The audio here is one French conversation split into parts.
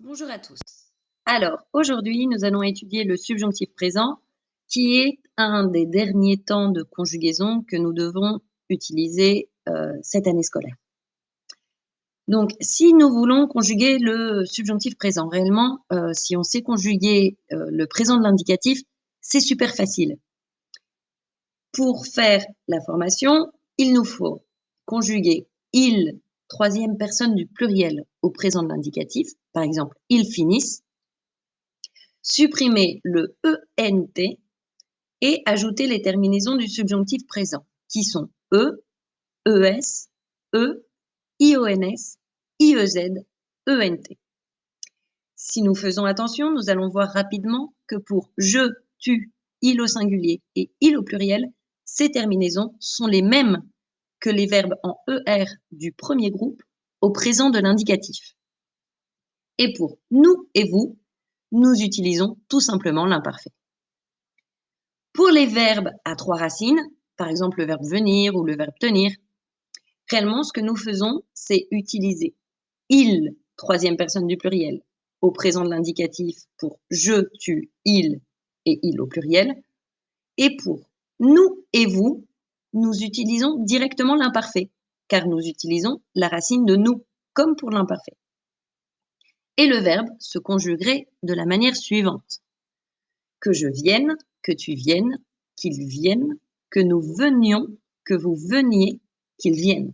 Bonjour à tous. Alors, aujourd'hui, nous allons étudier le subjonctif présent, qui est un des derniers temps de conjugaison que nous devons utiliser cette année scolaire. Donc, si nous voulons conjuguer le subjonctif présent, réellement, si on sait conjuguer le présent de l'indicatif, c'est super facile. Pour faire la formation, il nous faut conjuguer il, troisième personne du pluriel, au présent de l'indicatif. Par exemple, ils finissent. Supprimer le ENT et ajouter les terminaisons du subjonctif présent, qui sont E, ES, E, IONS, IEZ, ENT. Si nous faisons attention, nous allons voir rapidement que pour je, tu, il au singulier et il au pluriel, ces terminaisons sont les mêmes que les verbes en ER du premier groupe au présent de l'indicatif. Et pour nous et vous, nous utilisons tout simplement l'imparfait. Pour les verbes à trois racines, par exemple le verbe venir ou le verbe tenir, réellement, ce que nous faisons, c'est utiliser il, troisième personne du pluriel, au présent de l'indicatif pour je, tu, il et il au pluriel. Et pour nous et vous, nous utilisons directement l'imparfait, car nous utilisons la racine de nous, comme pour l'imparfait. Et le verbe se conjuguerait de la manière suivante. Que je vienne, que tu viennes, qu'ils viennent, que nous venions, que vous veniez, qu'ils viennent.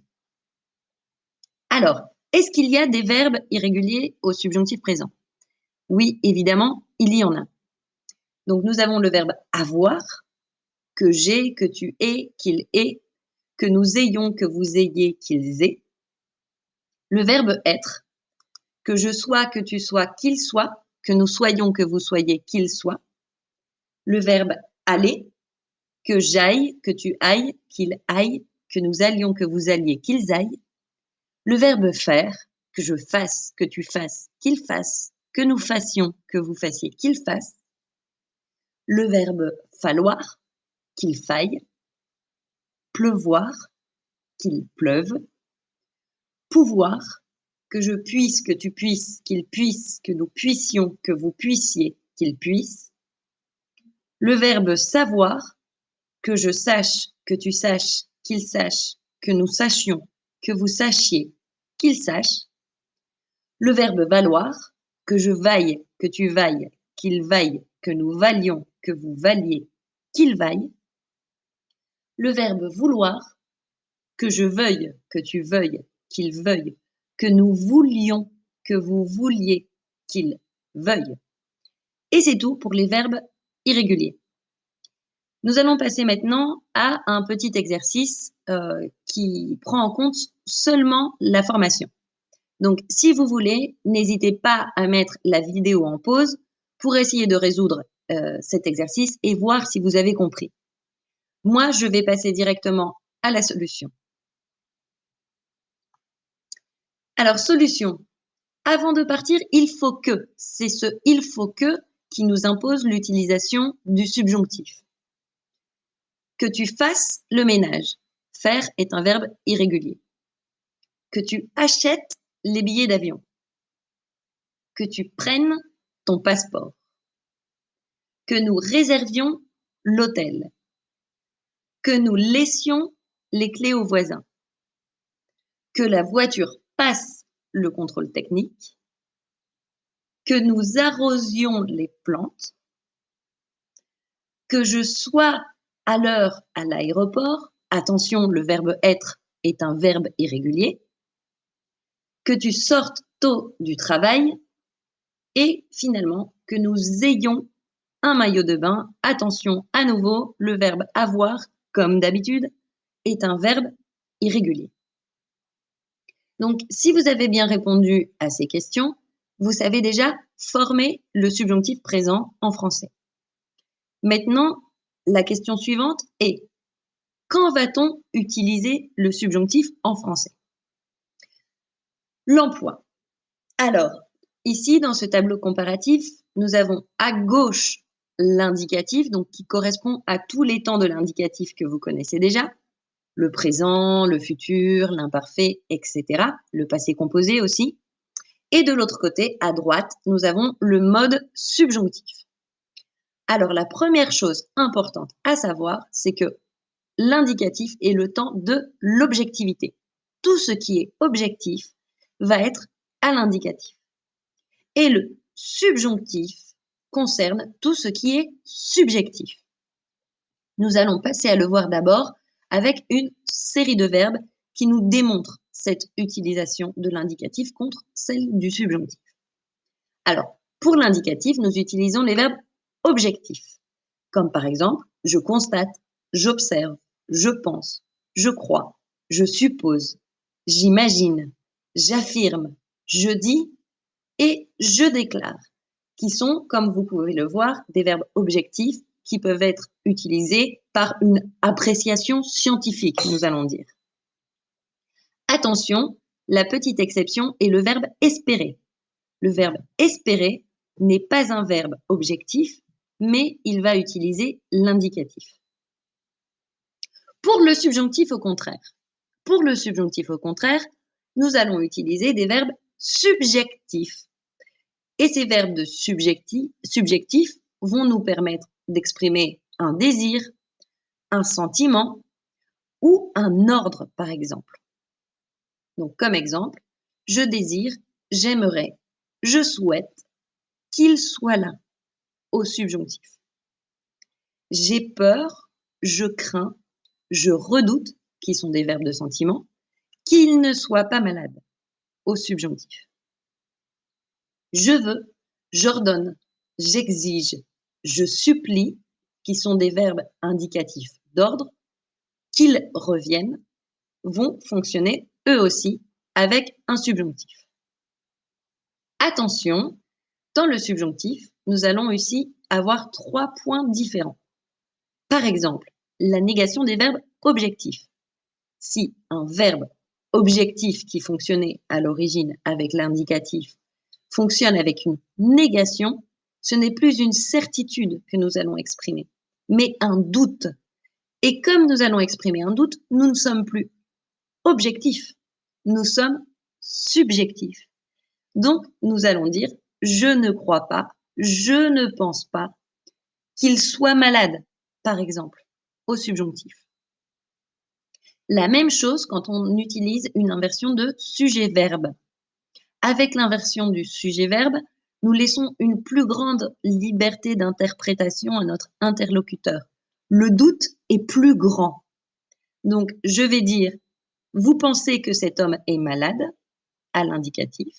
Alors, est-ce qu'il y a des verbes irréguliers au subjonctif présent? Oui, évidemment, il y en a. Donc, nous avons le verbe avoir, que j'ai, que tu aies, qu'il ait, que nous ayons, que vous ayez, qu'ils aient. Le verbe être, que je sois, que tu sois, qu'il soit, que nous soyons, que vous soyez, qu'il soit. Le verbe aller, que j'aille, que tu ailles, qu'il aille, que nous allions, que vous alliez, qu'ils aillent. Le verbe faire, que je fasse, que tu fasses, qu'il fasse, que nous fassions, que vous fassiez, qu'il fasse. Le verbe falloir, qu'il faille. Pleuvoir, qu'il pleuve. Pouvoir, que je puisse, que tu puisses, qu'il puisse, que nous puissions, que vous puissiez, qu'il puisse. Le verbe savoir, que je sache, que tu saches, qu'il sache, que nous sachions, que vous sachiez, qu'il sache. Le verbe valoir, que je vaille, que tu vailles, qu'il vaille, que nous valions, que vous valiez, qu'il vaille. Le verbe vouloir, que je veuille, que tu veuilles, qu'il veuille, que nous voulions, que vous vouliez, qu'il veuille. Et c'est tout pour les verbes irréguliers. Nous allons passer maintenant à un petit exercice qui prend en compte seulement la formation. Donc, si vous voulez, n'hésitez pas à mettre la vidéo en pause pour essayer de résoudre cet exercice et voir si vous avez compris. Moi, je vais passer directement à la solution. Alors, solution. Avant de partir, il faut que. C'est ce il faut que qui nous impose l'utilisation du subjonctif. Que tu fasses le ménage. Faire est un verbe irrégulier. Que tu achètes les billets d'avion. Que tu prennes ton passeport. Que nous réservions l'hôtel. Que nous laissions les clés aux voisins. Que la voiture passe le contrôle technique. Que nous arrosions les plantes. Que je sois à l'heure à l'aéroport. Attention, le verbe être est un verbe irrégulier. Que tu sortes tôt du travail. Et finalement, que nous ayons un maillot de bain. Attention, à nouveau, le verbe avoir, comme d'habitude, est un verbe irrégulier. Donc, si vous avez bien répondu à ces questions, vous savez déjà former le subjonctif présent en français. Maintenant, la question suivante est: quand va-t-on utiliser le subjonctif en français? L'emploi. Alors, ici, dans ce tableau comparatif, nous avons à gauche l'indicatif, donc qui correspond à tous les temps de l'indicatif que vous connaissez déjà, le présent, le futur, l'imparfait, etc., le passé composé aussi. Et de l'autre côté, à droite, nous avons le mode subjonctif. Alors, la première chose importante à savoir, c'est que l'indicatif est le temps de l'objectivité. Tout ce qui est objectif va être à l'indicatif. Et le subjonctif concerne tout ce qui est subjectif. Nous allons passer à le voir d'abord avec une série de verbes qui nous démontrent cette utilisation de l'indicatif contre celle du subjonctif. Alors, pour l'indicatif, nous utilisons les verbes objectifs, comme par exemple je constate, j'observe, je pense, je crois, je suppose, j'imagine, j'affirme, je dis et je déclare, qui sont, comme vous pouvez le voir, des verbes objectifs qui peuvent être utilisés par une appréciation scientifique, nous allons dire. Attention, la petite exception est le verbe espérer. Le verbe espérer n'est pas un verbe objectif, mais il va utiliser l'indicatif. Pour le subjonctif, au contraire. Pour le subjonctif, au contraire, nous allons utiliser des verbes subjectifs. Et ces verbes de subjectifs vont nous permettre d'exprimer un désir, un sentiment ou un ordre, par exemple. Donc, comme exemple, je désire, j'aimerais, je souhaite qu'il soit là, au subjonctif. J'ai peur, je crains, je redoute, qui sont des verbes de sentiment, qu'il ne soit pas malade, au subjonctif. Je veux, j'ordonne, j'exige, je supplie, qui sont des verbes indicatifs d'ordre, qu'ils reviennent, vont fonctionner eux aussi avec un subjonctif. Attention, dans le subjonctif, nous allons ici avoir 3 points différents. Par exemple, la négation des verbes objectifs. Si un verbe objectif qui fonctionnait à l'origine avec l'indicatif fonctionne avec une négation, ce n'est plus une certitude que nous allons exprimer, mais un doute. Et comme nous allons exprimer un doute, nous ne sommes plus objectifs, nous sommes subjectifs. Donc, nous allons dire je ne crois pas, je ne pense pas qu'il soit malade, par exemple, au subjonctif. La même chose quand on utilise une inversion de sujet-verbe. Avec l'inversion du sujet-verbe, nous laissons une plus grande liberté d'interprétation à notre interlocuteur. Le doute est plus grand. Donc, je vais dire, vous pensez que cet homme est malade, à l'indicatif.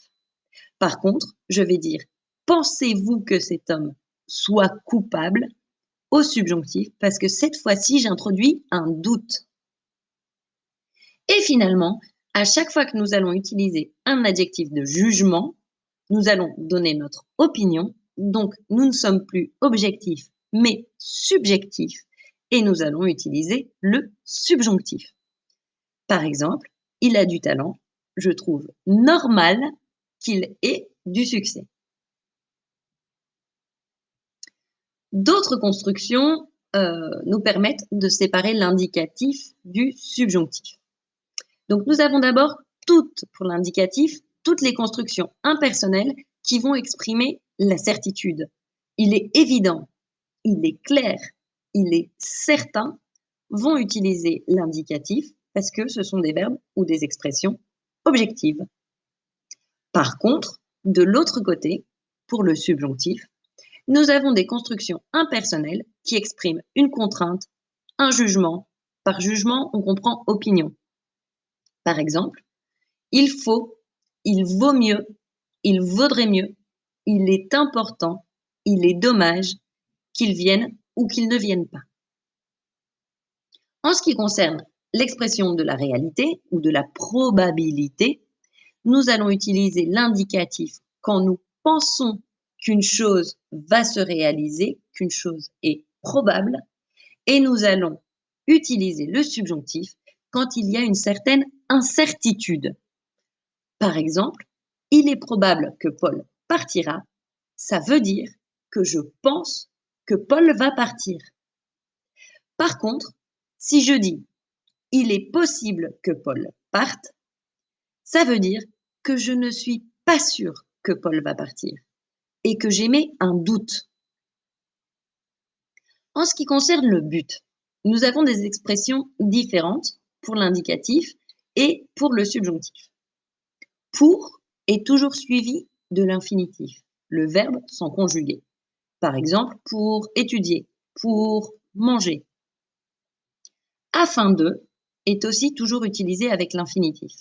Par contre, je vais dire, pensez-vous que cet homme soit coupable, au subjonctif, parce que cette fois-ci, j'introduis un doute. Et finalement, à chaque fois que nous allons utiliser un adjectif de jugement, nous allons donner notre opinion. Donc, nous ne sommes plus objectifs, mais subjectifs. Et nous allons utiliser le subjonctif. Par exemple, il a du talent. Je trouve normal qu'il ait du succès. D'autres constructions nous permettent de séparer l'indicatif du subjonctif. Donc, nous avons d'abord pour l'indicatif, toutes les constructions impersonnelles qui vont exprimer la certitude. Il est évident, il est clair, il est certain, vont utiliser l'indicatif parce que ce sont des verbes ou des expressions objectives. Par contre, de l'autre côté, pour le subjonctif, nous avons des constructions impersonnelles qui expriment une contrainte, un jugement. Par jugement, on comprend opinion. Par exemple, il faut, il vaut mieux, il vaudrait mieux, il est important, il est dommage qu'ils viennent ou qu'ils ne viennent pas. En ce qui concerne l'expression de la réalité ou de la probabilité, nous allons utiliser l'indicatif quand nous pensons qu'une chose va se réaliser, qu'une chose est probable, et nous allons utiliser le subjonctif quand il y a une certaine incertitude. Par exemple, il est probable que Paul partira, ça veut dire que je pense que Paul va partir. Par contre, si je dis il est possible que Paul parte, ça veut dire que je ne suis pas sûr que Paul va partir et que j'émets un doute. En ce qui concerne le but, nous avons des expressions différentes pour l'indicatif et pour le subjonctif. Pour est toujours suivi de l'infinitif, le verbe sans conjuguer. Par exemple, pour étudier, pour manger. Afin de est aussi toujours utilisé avec l'infinitif.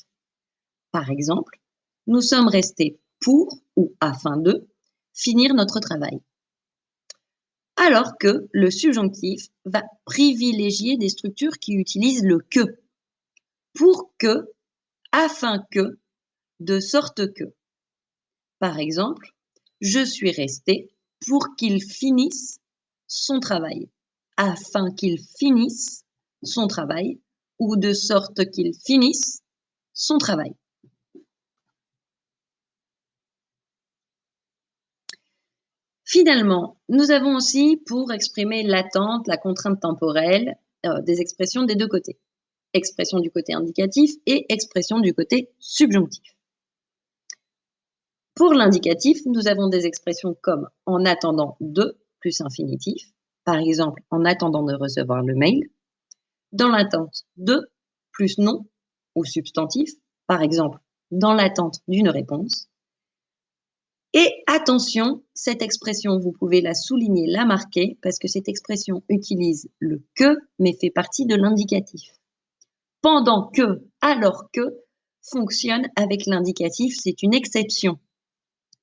Par exemple, nous sommes restés pour ou afin de finir notre travail. Alors que le subjonctif va privilégier des structures qui utilisent le que. Pour que, afin que, de sorte que. Par exemple, je suis resté pour qu'il finisse son travail, afin qu'il finisse son travail, ou de sorte qu'il finisse son travail. Finalement, nous avons aussi, pour exprimer l'attente, la contrainte temporelle, des expressions des deux côtés. Expression du côté indicatif et expression du côté subjonctif. Pour l'indicatif, nous avons des expressions comme en attendant de plus infinitif, par exemple en attendant de recevoir le mail, dans l'attente de plus nom ou substantif, par exemple dans l'attente d'une réponse. Et attention, cette expression, vous pouvez la souligner, la marquer, parce que cette expression utilise le que, mais fait partie de l'indicatif. Pendant que, alors que, fonctionne avec l'indicatif, c'est une exception.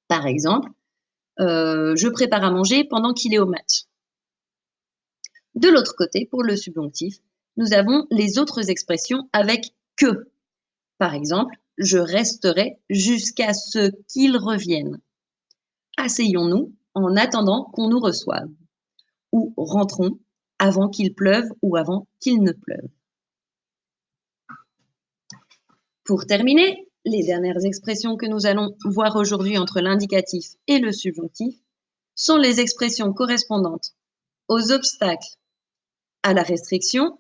Par exemple, je prépare à manger pendant qu'il est au match. De l'autre côté, pour le subjonctif, nous avons les autres expressions avec que. Par exemple, je resterai jusqu'à ce qu'il revienne. Asseyons-nous en attendant qu'on nous reçoive. Ou rentrons avant qu'il pleuve ou avant qu'il ne pleuve. Pour terminer, les dernières expressions que nous allons voir aujourd'hui entre l'indicatif et le subjonctif sont les expressions correspondantes aux obstacles à la restriction.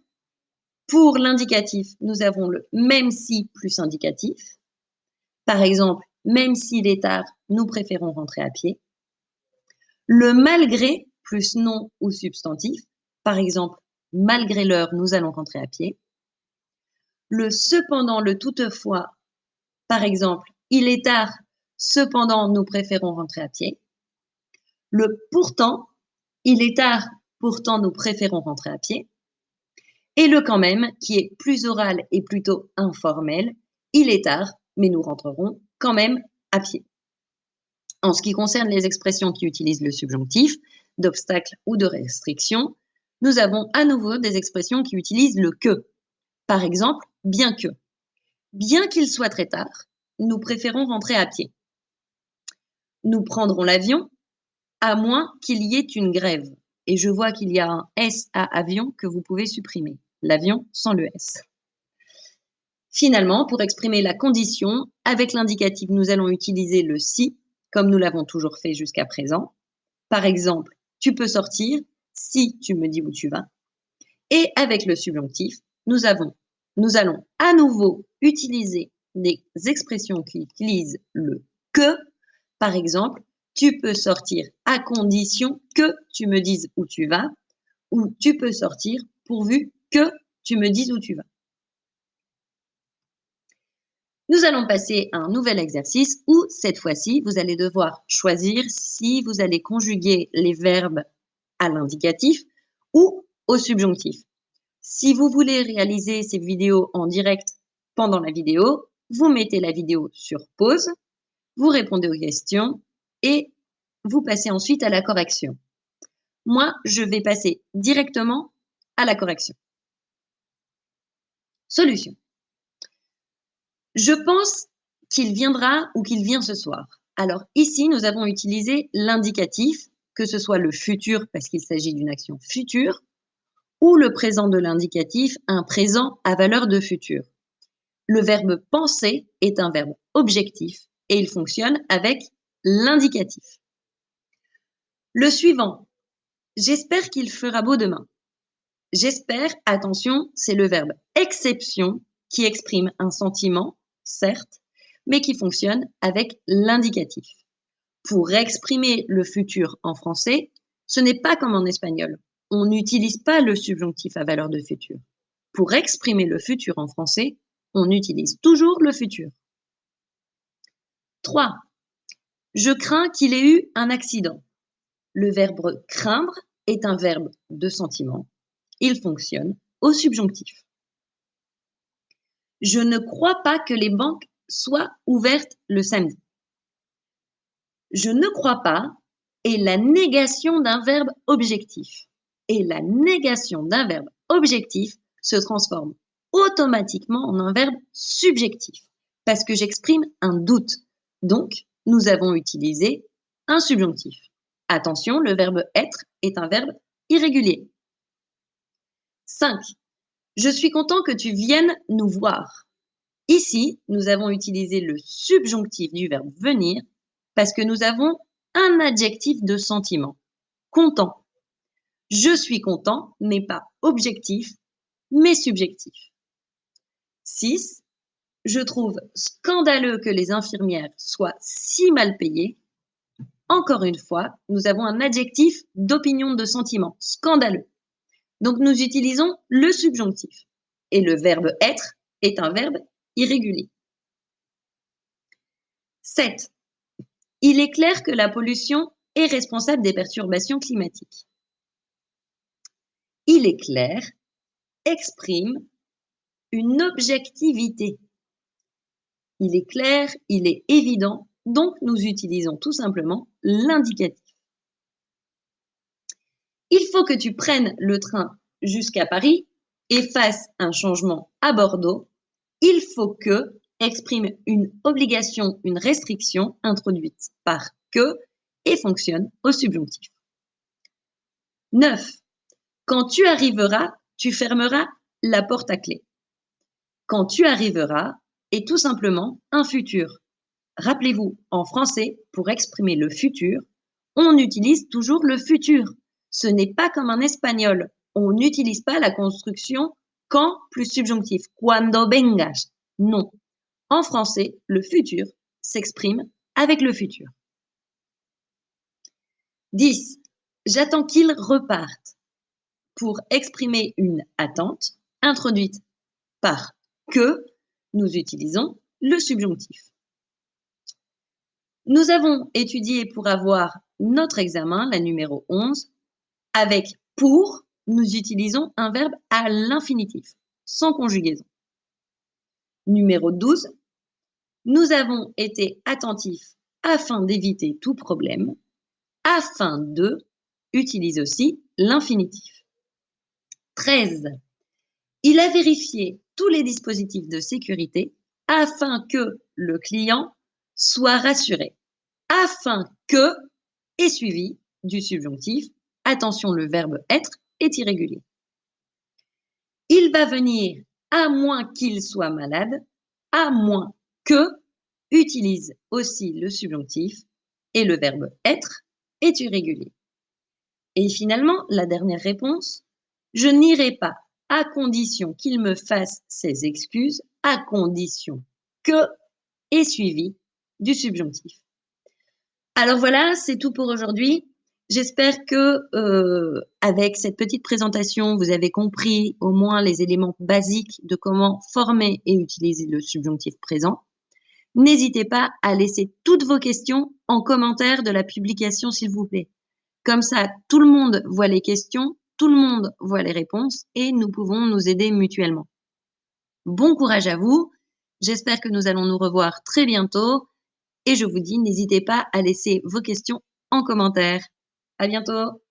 Pour l'indicatif, nous avons le même si plus indicatif. Par exemple, même s'il est tard, nous préférons rentrer à pied. Le malgré plus nom ou substantif. Par exemple, malgré l'heure, nous allons rentrer à pied. Le cependant, le toutefois. Par exemple, il est tard, cependant, nous préférons rentrer à pied. Le pourtant, il est tard, pourtant, nous préférons rentrer à pied. Et le quand même, qui est plus oral et plutôt informel. Il est tard, mais nous rentrerons quand même à pied. En ce qui concerne les expressions qui utilisent le subjonctif, d'obstacle ou de restriction, nous avons à nouveau des expressions qui utilisent le que. Par exemple, bien que. Bien qu'il soit très tard, nous préférons rentrer à pied. Nous prendrons l'avion, à moins qu'il y ait une grève. Et je vois qu'il y a un S à avion que vous pouvez supprimer. L'avion sans le S. Finalement, pour exprimer la condition, avec l'indicatif, nous allons utiliser le si, comme nous l'avons toujours fait jusqu'à présent. Par exemple, tu peux sortir si tu me dis où tu vas. Et avec le subjonctif, nous allons à nouveau utiliser des expressions qui utilisent le que. Par exemple, tu peux sortir à condition que tu me dises où tu vas, ou tu peux sortir pourvu que tu me dises où tu vas. Nous allons passer à un nouvel exercice où, cette fois-ci, vous allez devoir choisir si vous allez conjuguer les verbes à l'indicatif ou au subjonctif. Si vous voulez réaliser ces vidéos en direct pendant la vidéo, vous mettez la vidéo sur pause, vous répondez aux questions et vous passez ensuite à la correction. Moi, je vais passer directement à la correction. Solution. Je pense qu'il viendra ou qu'il vient ce soir. Alors ici, nous avons utilisé l'indicatif, que ce soit le futur parce qu'il s'agit d'une action future, ou le présent de l'indicatif, un présent à valeur de futur. Le verbe penser est un verbe objectif et il fonctionne avec l'indicatif. Le suivant, j'espère qu'il fera beau demain. J'espère, attention, c'est le verbe exception qui exprime un sentiment, certes, mais qui fonctionne avec l'indicatif. Pour exprimer le futur en français, ce n'est pas comme en espagnol. On n'utilise pas le subjonctif à valeur de futur. Pour exprimer le futur en français, on utilise toujours le futur. 3. Je crains qu'il ait eu un accident. Le verbe craindre est un verbe de sentiment. Il fonctionne au subjonctif. Je ne crois pas que les banques soient ouvertes le samedi. Je ne crois pas est la négation d'un verbe objectif. Et la négation d'un verbe objectif se transforme automatiquement en un verbe subjectif parce que j'exprime un doute. Donc, nous avons utilisé un subjonctif. Attention, le verbe être est un verbe irrégulier. 5. Je suis content que tu viennes nous voir. Ici, nous avons utilisé le subjonctif du verbe venir parce que nous avons un adjectif de sentiment, content. Je suis content n'est pas objectif, mais subjectif. 6. Je trouve scandaleux que les infirmières soient si mal payées. Encore une fois, nous avons un adjectif d'opinion de sentiment, scandaleux. Donc nous utilisons le subjonctif. Et le verbe être est un verbe irrégulier. 7. Il est clair que la pollution est responsable des perturbations climatiques. Il est clair exprime une objectivité. Il est clair, il est évident, donc nous utilisons tout simplement l'indicatif. Il faut que tu prennes le train jusqu'à Paris et fasses un changement à Bordeaux. Il faut que exprime une obligation, une restriction introduite par que et fonctionne au subjonctif. 9. Quand tu arriveras, tu fermeras la porte à clé. Quand tu arriveras est tout simplement un futur. Rappelez-vous, en français, pour exprimer le futur, on utilise toujours le futur. Ce n'est pas comme en espagnol. On n'utilise pas la construction quand plus subjonctif. Cuando vengas. Non. En français, le futur s'exprime avec le futur. 10. J'attends qu'ils repartent. Pour exprimer une attente introduite par que, nous utilisons le subjonctif. Nous avons étudié pour avoir notre examen, la numéro 11, avec pour, nous utilisons un verbe à l'infinitif, sans conjugaison. Numéro 12, nous avons été attentifs afin d'éviter tout problème. Afin de utilise aussi l'infinitif. 13. Il a vérifié tous les dispositifs de sécurité afin que le client soit rassuré. Afin que est suivi du subjonctif. Attention, le verbe être est irrégulier. Il va venir à moins qu'il soit malade, à moins que utilise aussi le subjonctif et le verbe être est irrégulier. Et finalement, la dernière réponse, je n'irai pas à condition qu'il me fasse ses excuses, à condition que est suivi du subjonctif. Alors voilà, c'est tout pour aujourd'hui. J'espère que avec cette petite présentation, vous avez compris au moins les éléments basiques de comment former et utiliser le subjonctif présent. N'hésitez pas à laisser toutes vos questions en commentaire de la publication, s'il vous plaît. Comme ça, tout le monde voit les questions, tout le monde voit les réponses et nous pouvons nous aider mutuellement. Bon courage à vous. J'espère que nous allons nous revoir très bientôt. Et je vous dis, n'hésitez pas à laisser vos questions en commentaire. À bientôt.